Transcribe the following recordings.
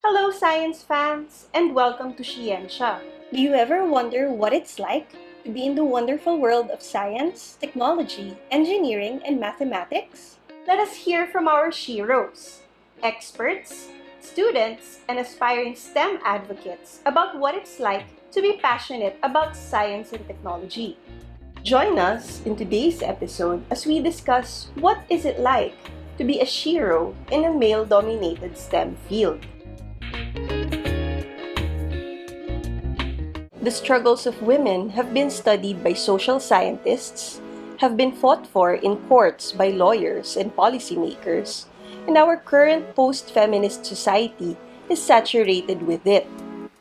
Hello, science fans, and welcome to SHE-ensya. Do you ever wonder what it's like to be in the wonderful world of science, technology, engineering, and mathematics? Let us hear from our SHEroes, experts, students, and aspiring STEM advocates about what it's like to be passionate about science and technology. Join us in today's episode as we discuss what is it like to be a SHEro in a male-dominated STEM field. The struggles of women have been studied by social scientists, have been fought for in courts by lawyers and policymakers, and our current post-feminist society is saturated with it.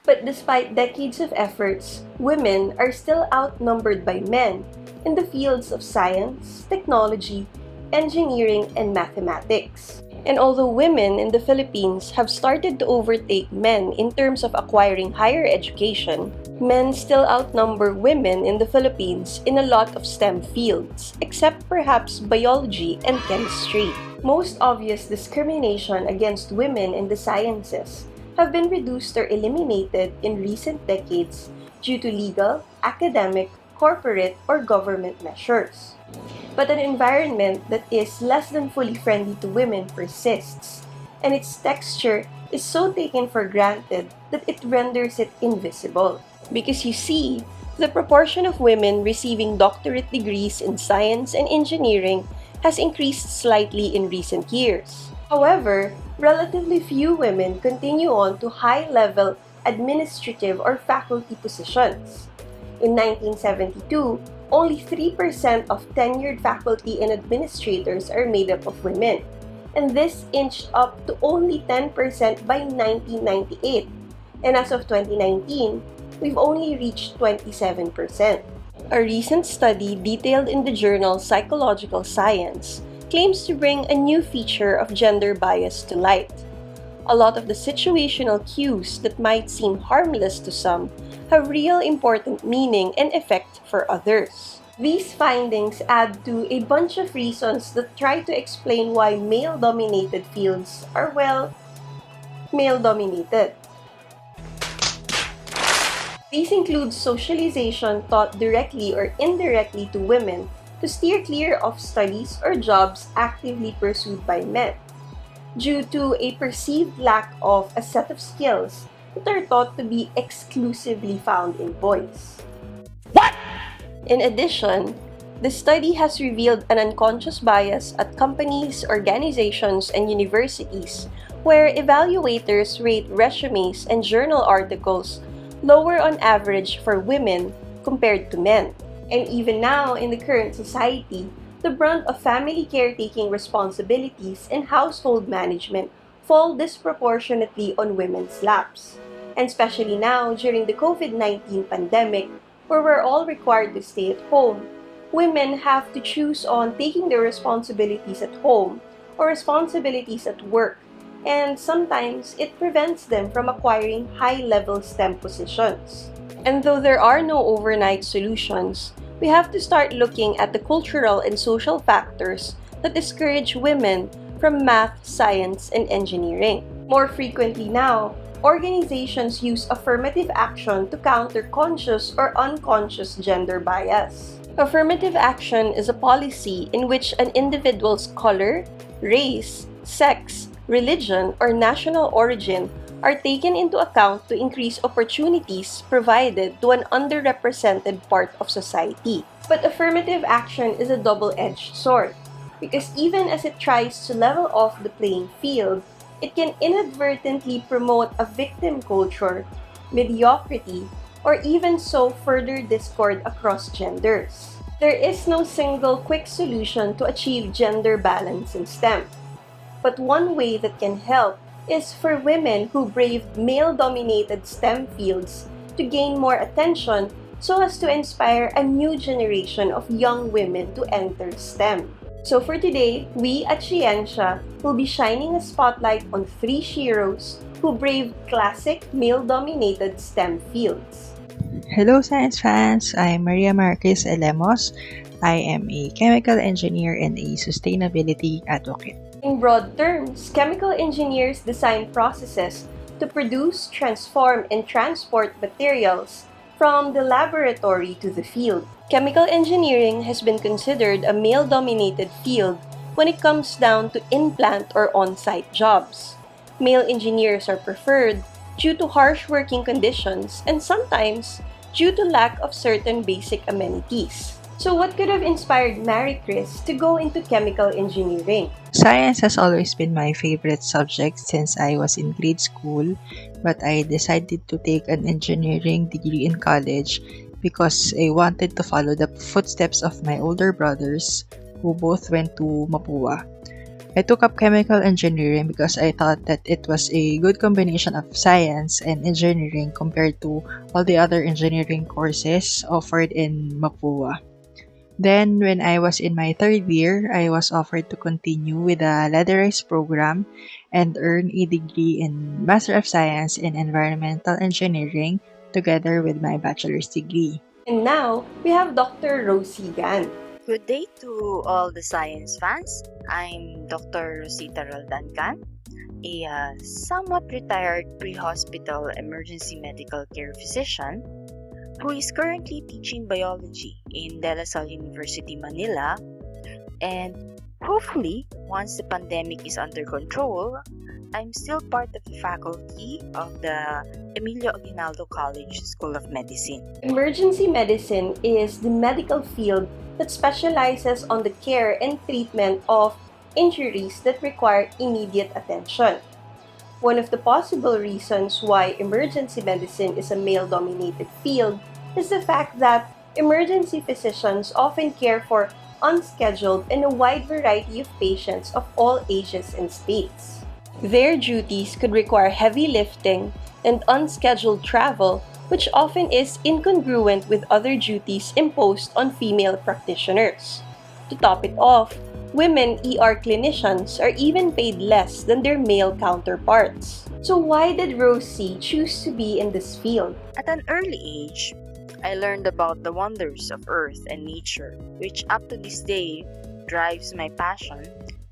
But despite decades of efforts, women are still outnumbered by men in the fields of science, technology, engineering, and mathematics. And although women in the Philippines have started to overtake men in terms of acquiring higher education, men still outnumber women in the Philippines in a lot of STEM fields, except perhaps biology and chemistry. Most obvious discrimination against women in the sciences have been reduced or eliminated in recent decades due to legal, academic, corporate, or government measures. But an environment that is less than fully friendly to women persists, and its texture is so taken for granted that it renders it invisible. Because you see, the proportion of women receiving doctorate degrees in science and engineering has increased slightly in recent years. However, relatively few women continue on to high-level administrative or faculty positions. In 1972, only 3% of tenured faculty and administrators are made up of women, and this inched up to only 10% by 1998, and as of 2019, we've only reached 27%. A recent study detailed in the journal Psychological Science claims to bring a new feature of gender bias to light. A lot of the situational cues that might seem harmless to some have real important meaning and effect for others. These findings add to a bunch of reasons that try to explain why male-dominated fields are, male-dominated. These include socialization taught directly or indirectly to women to steer clear of studies or jobs actively pursued by men, due to a perceived lack of a set of skills that are thought to be exclusively found in boys. What? In addition, the study has revealed an unconscious bias at companies, organizations, and universities where evaluators rate resumes and journal articles lower on average for women compared to men. And even now, in the current society, the brunt of family caretaking responsibilities and household management fall disproportionately on women's laps. And especially now, during the COVID-19 pandemic, where we're all required to stay at home, women have to choose on taking their responsibilities at home or responsibilities at work, and sometimes it prevents them from acquiring high-level STEM positions. And though there are no overnight solutions, we have to start looking at the cultural and social factors that discourage women from math, science, and engineering. More frequently now, organizations use affirmative action to counter conscious or unconscious gender bias. Affirmative action is a policy in which an individual's color, race, sex, religion, or national origin are taken into account to increase opportunities provided to an underrepresented part of society. But affirmative action is a double-edged sword, because even as it tries to level off the playing field, it can inadvertently promote a victim culture, mediocrity, or even sow further discord across genders. There is no single quick solution to achieve gender balance in STEM. But one way that can help is for women who braved male-dominated STEM fields to gain more attention so as to inspire a new generation of young women to enter STEM. So for today, we at SHE-ensya will be shining a spotlight on 3 SHEroes who braved classic male-dominated STEM fields. Hello science fans, I'm Maricris Elemos. I am a chemical engineer and a sustainability advocate. In broad terms, chemical engineers design processes to produce, transform, and transport materials from the laboratory to the field. Chemical engineering has been considered a male-dominated field when it comes down to in-plant or on-site jobs. Male engineers are preferred due to harsh working conditions and sometimes due to lack of certain basic amenities. So what could have inspired Maricris to go into chemical engineering? Science has always been my favorite subject since I was in grade school, but I decided to take an engineering degree in college because I wanted to follow the footsteps of my older brothers who both went to Mapua. I took up chemical engineering because I thought that it was a good combination of science and engineering compared to all the other engineering courses offered in Mapua. Then, when I was in my third year, I was offered to continue with the ladderized program and earn a degree in Master of Science in Environmental Engineering together with my bachelor's degree. And now, we have Dr. Rosie Gan. Good day to all the science fans. I'm Dr. Rosie Gan, a somewhat retired pre-hospital emergency medical care physician who is currently teaching biology in DLSU University, Manila. And hopefully, once the pandemic is under control, I'm still part of the faculty of the Emilio Aguinaldo College School of Medicine. Emergency medicine is the medical field that specializes on the care and treatment of injuries that require immediate attention. One of the possible reasons why emergency medicine is a male-dominated field is the fact that emergency physicians often care for unscheduled and a wide variety of patients of all ages and states. Their duties could require heavy lifting and unscheduled travel, which often is incongruent with other duties imposed on female practitioners. To top it off, women ER clinicians are even paid less than their male counterparts. So why did Rosie choose to be in this field? At an early age, I learned about the wonders of earth and nature, which up to this day drives my passion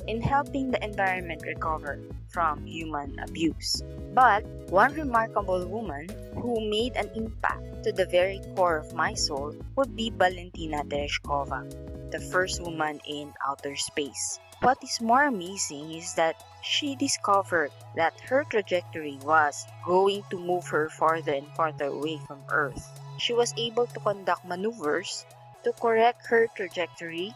in helping the environment recover from human abuse. But one remarkable woman who made an impact to the very core of my soul would be Valentina Tereshkova, the first woman in outer space. What is more amazing is that she discovered that her trajectory was going to move her farther and farther away from Earth. She was able to conduct maneuvers to correct her trajectory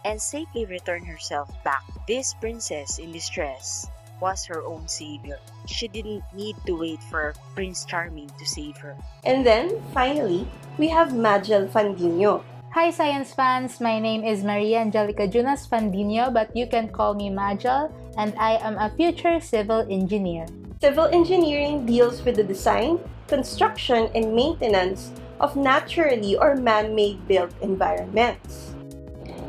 and safely return herself back. This princess in distress was her own savior. She didn't need to wait for Prince Charming to save her. And then, finally, we have Mhagel Fandiño. Hi science fans, my name is Maria Angelica Junas Fandiño, but you can call me Majel, and I am a future civil engineer. Civil engineering deals with the design, construction, and maintenance of naturally or man-made built environments.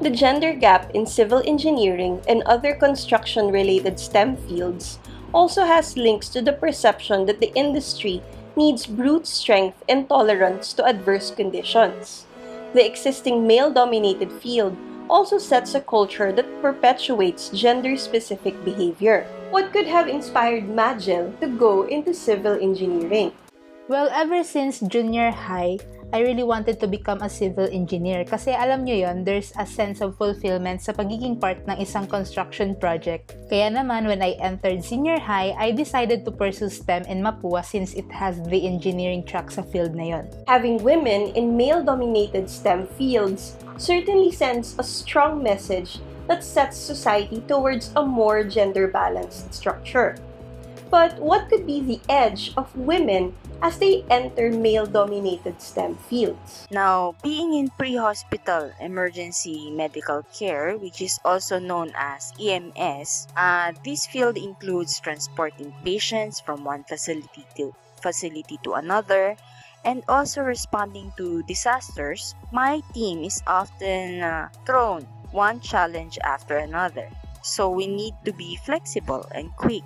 The gender gap in civil engineering and other construction-related STEM fields also has links to the perception that the industry needs brute strength and tolerance to adverse conditions. The existing male-dominated field also sets a culture that perpetuates gender-specific behavior. What could have inspired Majel to go into civil engineering? Well, ever since junior high, I really wanted to become a civil engineer kasi alam nyo yon, there's a sense of fulfillment sa pagiging part ng isang construction project. Kaya naman, when I entered senior high, I decided to pursue STEM in Mapua since it has the engineering track sa field na yon. Having women in male-dominated STEM fields certainly sends a strong message that sets society towards a more gender-balanced structure. But what could be the edge of women as they enter male-dominated STEM fields? Now, being in pre-hospital emergency medical care, which is also known as EMS, this field includes transporting patients from one facility to another, and also responding to disasters. My team is often thrown one challenge after another, so we need to be flexible and quick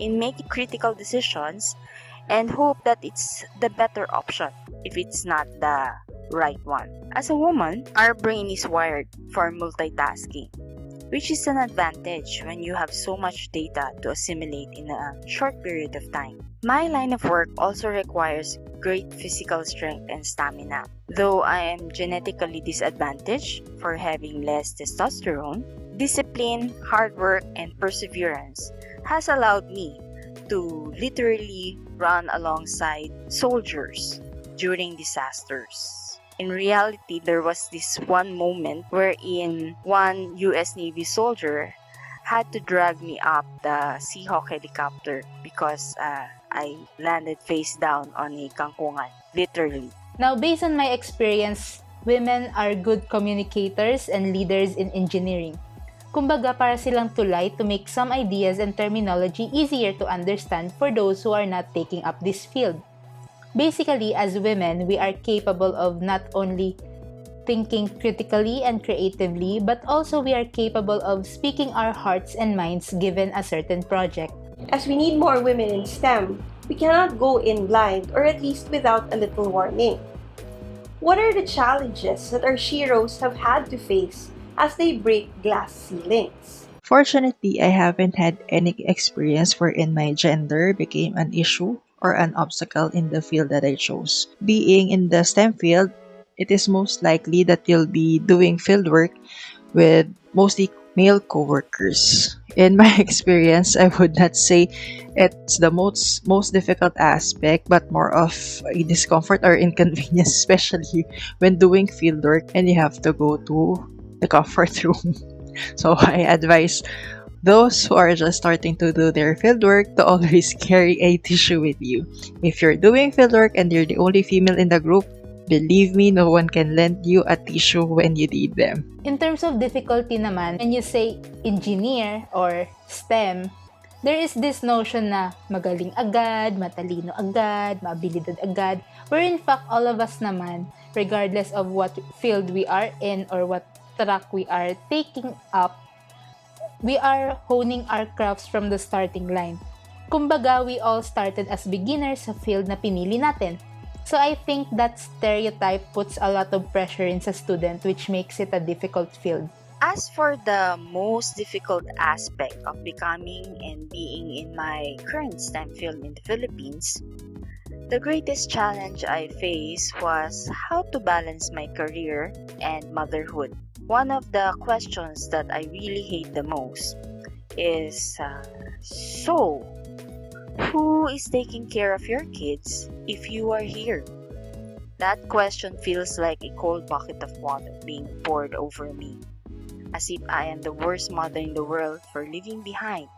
in making critical decisions and hope that it's the better option if it's not the right one. As a woman, our brain is wired for multitasking. which is an advantage when you have so much data to assimilate in a short period of time. My line of work also requires great physical strength and stamina. Though I am genetically disadvantaged for having less testosterone, discipline, hard work, and perseverance has allowed me to literally run alongside soldiers during disasters. In reality, there was this one moment wherein one US Navy soldier had to drag me up the Seahawk helicopter because I landed face down on a kangkungan, literally. Now, based on my experience, women are good communicators and leaders in engineering. Kumbaga, para silang tulay to make some ideas and terminology easier to understand for those who are not taking up this field. Basically, as women, we are capable of not only thinking critically and creatively, but also we are capable of speaking our hearts and minds given a certain project. As we need more women in STEM, we cannot go in blind or at least without a little warning. What are the challenges that our SHEroes have had to face as they break glass ceilings? Fortunately, I haven't had any experience wherein my gender became an issue or an obstacle in the field that I chose. Being in the STEM field, it is most likely that you'll be doing fieldwork with mostly male coworkers. In my experience, I would not say it's the most difficult aspect, but more of a discomfort or inconvenience, especially when doing fieldwork and you have to go to the comfort room. So I advise those who are just starting to do their fieldwork to always carry a tissue with you. If you're doing fieldwork and you're the only female in the group, believe me, no one can lend you a tissue when you need them. In terms of difficulty naman, when you say engineer or STEM, there is this notion na magaling agad, matalino agad, maabilidad agad, where in fact all of us naman, regardless of what field we are in or what track we are taking up, we are honing our crafts from the starting line. Kumbaga, we all started as beginners sa field na pinili natin. So I think that stereotype puts a lot of pressure in sa student, which makes it a difficult field. As for the most difficult aspect of becoming and being in my current STEM field in the Philippines, the greatest challenge I faced was how to balance my career and motherhood. One of the questions that I really hate the most is, so, who is taking care of your kids if you are here? That question feels like a cold bucket of water being poured over me, as if I am the worst mother in the world for leaving behind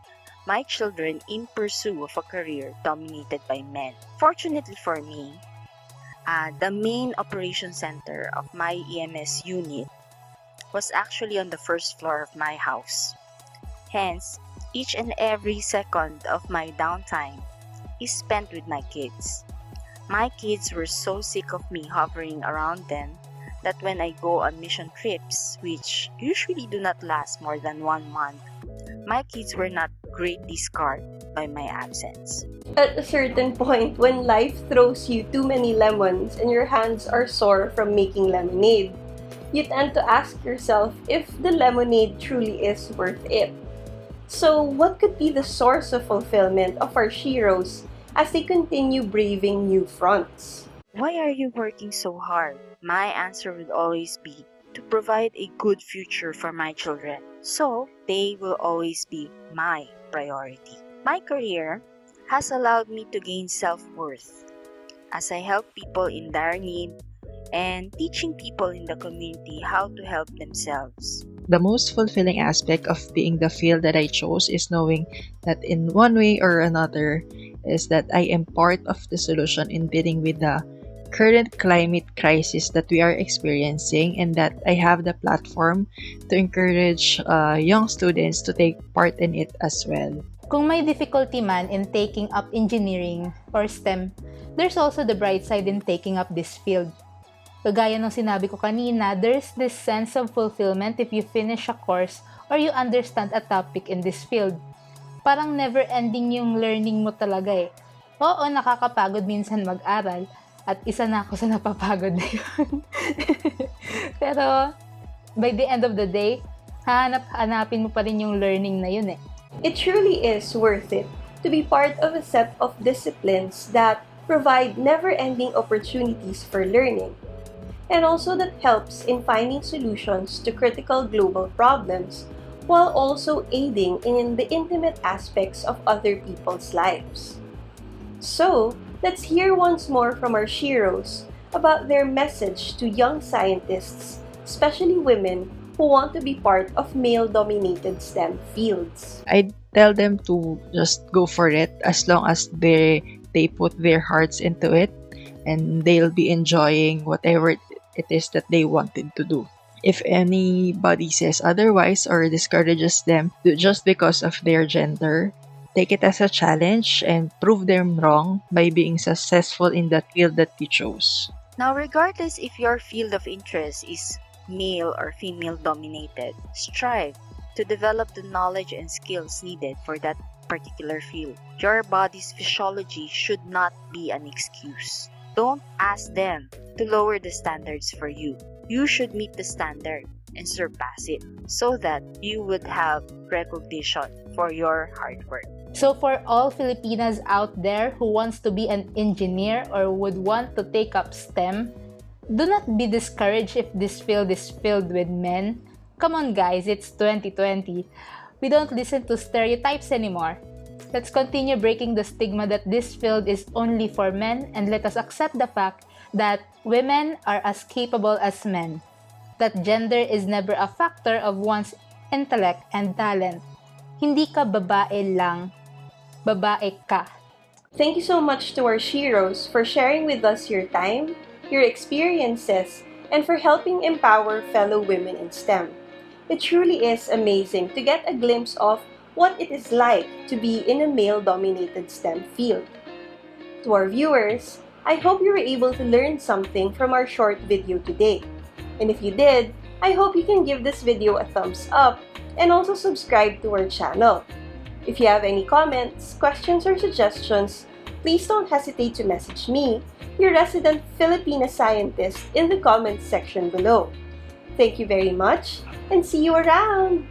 my children in pursuit of a career dominated by men. Fortunately for me, the main operation center of my EMS unit was actually on the first floor of my house. Hence, each and every second of my downtime is spent with my kids. My kids were so sick of me hovering around them that when I go on mission trips, which usually do not last more than 1 month, my kids were not greatly scarred by my absence. At a certain point, when life throws you too many lemons and your hands are sore from making lemonade, you tend to ask yourself if the lemonade truly is worth it. So, what could be the source of fulfillment of our SHEroes as they continue braving new fronts? Why are you working so hard? My answer would always be to provide a good future for my children, so they will always be my priority. My career has allowed me to gain self-worth as I help people in dire need and teaching people in the community how to help themselves. The most fulfilling aspect of being the field that I chose is knowing that in one way or another is that I am part of the solution in dealing with the current climate crisis that we are experiencing, and that I have the platform to encourage young students to take part in it as well. Kung may difficulty man in taking up engineering or STEM, there's also the bright side in taking up this field. Kagaya ng sinabi ko kanina, there's this sense of fulfillment if you finish a course or you understand a topic in this field. Parang never-ending yung learning mo talaga eh. Oo, nakakapagod minsan mag-aral at isa na ako sa napapagod na yun. Pero by the end of the day, Hanapin mo pa rin yung learning na yun eh. It truly is worth it to be part of a set of disciplines that provide never-ending opportunities for learning, and also that helps in finding solutions to critical global problems while also aiding in the intimate aspects of other people's lives. So, let's hear once more from our SHEroes about their message to young scientists, especially women who want to be part of male-dominated STEM fields. I tell them to just go for it as long as they put their hearts into it, and they'll be enjoying whatever it is that they wanted to do. If anybody says otherwise or discourages them just because of their gender, take it as a challenge and prove them wrong by being successful in that field that you chose. Now, regardless if your field of interest is male or female dominated, strive to develop the knowledge and skills needed for that particular field. Your body's physiology should not be an excuse. Don't ask them to lower the standards for you. You should meet the standard and surpass it so that you would have recognition for your hard work. So for all Filipinas out there who wants to be an engineer or would want to take up STEM, do not be discouraged if this field is filled with men. Come on guys, it's 2020. We don't listen to stereotypes anymore. Let's continue breaking the stigma that this field is only for men, and let us accept the fact that women are as capable as men. That gender is never a factor of one's intellect and talent. Hindi ka babae lang, babae ka. Thank you so much to our SHEroes for sharing with us your time, your experiences, and for helping empower fellow women in STEM. It truly is amazing to get a glimpse of what it is like to be in a male-dominated STEM field. To our viewers, I hope you were able to learn something from our short video today. And if you did, I hope you can give this video a thumbs up and also subscribe to our channel. If you have any comments, questions, or suggestions, please don't hesitate to message me, your resident Filipina scientist, in the comments section below. Thank you very much, and see you around!